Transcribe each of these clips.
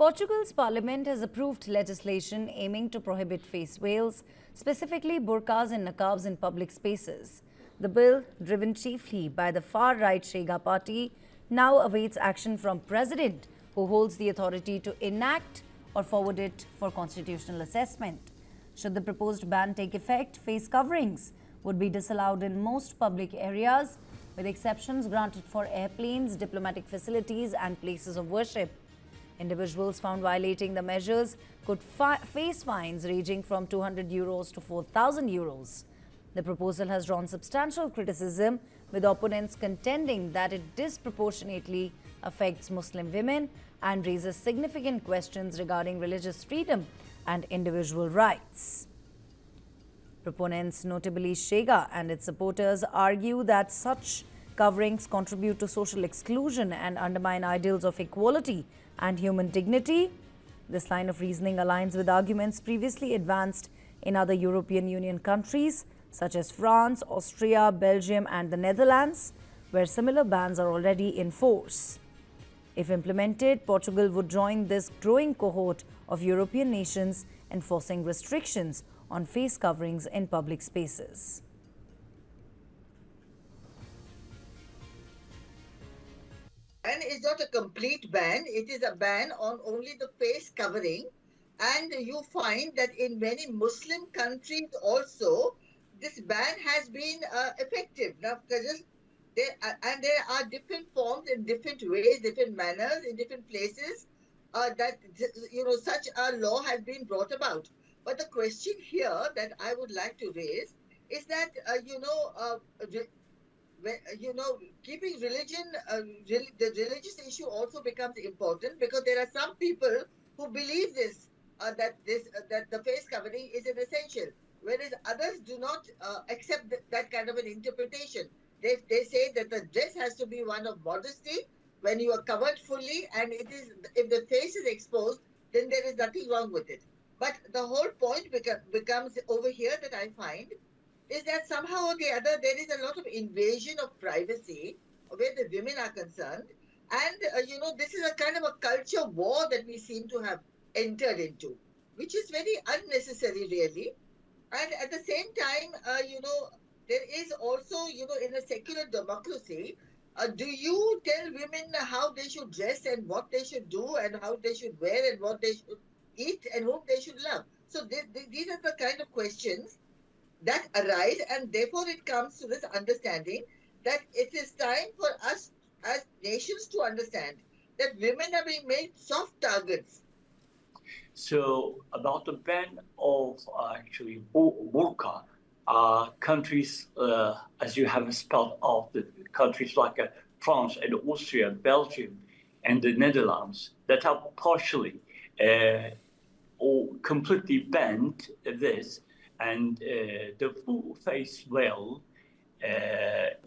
Portugal's parliament has approved legislation aiming to prohibit face veils, specifically burqas and niqabs in public spaces. The bill, driven chiefly by the far-right Chega party, now awaits action from President, who holds the authority to enact or forward it for constitutional assessment. Should the proposed ban take effect, face coverings would be disallowed in most public areas, with exceptions granted for airplanes, diplomatic facilities and places of worship. Individuals found violating the measures could face fines ranging from €200 to €4,000. The proposal has drawn substantial criticism, with opponents contending that it disproportionately affects Muslim women and raises significant questions regarding religious freedom and individual rights. Proponents, notably Chega and its supporters, argue that such coverings contribute to social exclusion and undermine ideals of equality and human dignity. This line of reasoning aligns with arguments previously advanced in other European Union countries such as France, Austria, Belgium and the Netherlands, where similar bans are already in force. If implemented, Portugal would join this growing cohort of European nations enforcing restrictions on face coverings in public spaces. And it's not a complete ban, it is a ban on only the face covering. And you find that in many Muslim countries also, this ban has been effective. Now, because there are different forms in different ways, different manners in different places that such a law has been brought about. But the question here that I would like to raise is that keeping religion, the religious issue also becomes important, because there are some people who believe this that the face covering is an essential, whereas others do not accept that kind of an interpretation. They say that the dress has to be one of modesty when you are covered fully, and it is, if the face is exposed, then there is nothing wrong with it. But the whole point becomes over here that I find is that somehow or the other there is a lot of invasion of privacy where the women are concerned, and this is a kind of a culture war that we seem to have entered into, which is very unnecessary really. And at the same time, there is also, in a secular democracy, do you tell women how they should dress and what they should do and how they should wear and what they should eat and whom they should love? So these are the kind of questions that arise, and therefore it comes to this understanding that it is time for us as nations to understand that women are being made soft targets. So about the ban of actually burqa, countries, as you have spelled out, the countries like France and Austria, Belgium, and the Netherlands that have partially or completely banned this, and the full face veil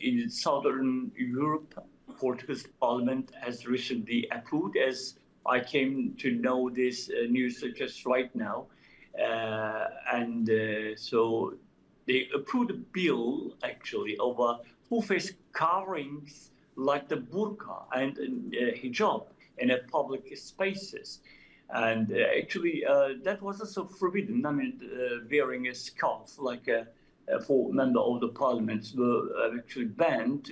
in Southern Europe, Portugal's parliament has recently approved, as I came to know this news just right now. So they approved a bill actually of full face coverings like the burqa and hijab in public spaces. And actually, that was also forbidden. I mean, wearing a scarf like for member of the parliament were actually banned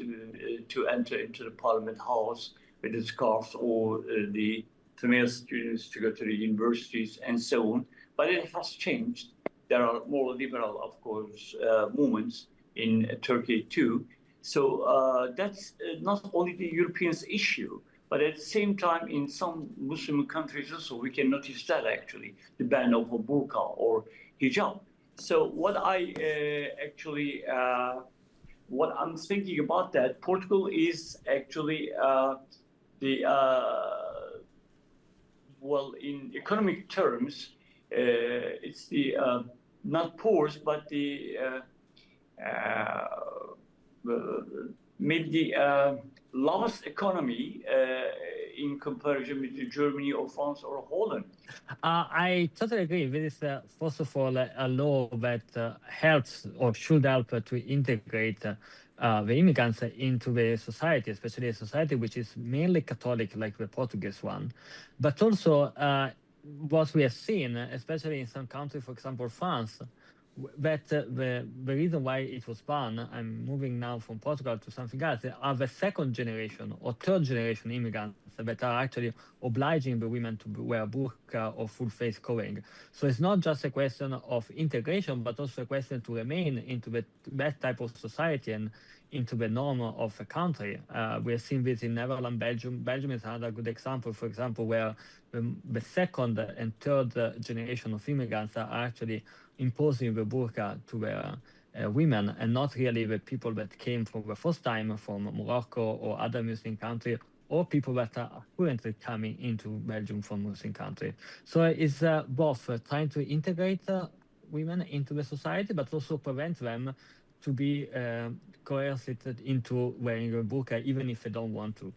to enter into the parliament house with a scarf, or the female students to go to the universities and so on. But it has changed. There are more liberal, of course, movements in Turkey too. So that's not only the Europeans' issue, but at the same time, in some Muslim countries also, we can notice that actually, the ban of a burqa or hijab. So what what I'm thinking about that, Portugal is actually well, in economic terms, it's the not poor, but the maybe the lowest economy in comparison with Germany or France or Holland. I totally agree with this. First of all, a law that helps or should help to integrate the immigrants into the society, especially a society which is mainly Catholic, like the Portuguese one. But also, what we have seen, especially in some countries, for example, France, that the reason why it was banned, I'm moving now from Portugal to something else, are the second generation or third generation immigrants that are actually obliging the women to wear burqa or full face covering. So it's not just a question of integration, but also a question to remain into that type of society and into the norm of a country. We have seen this in Netherlands, Belgium. Belgium is another good example, for example, where the second and third generation of immigrants are actually imposing the burqa to the women, and not really the people that came for the first time from Morocco or other Muslim country, or people that are currently coming into Belgium from Muslim country. So it's both trying to integrate women into the society, but also prevent them to be coerced into wearing a burqa, even if they don't want to.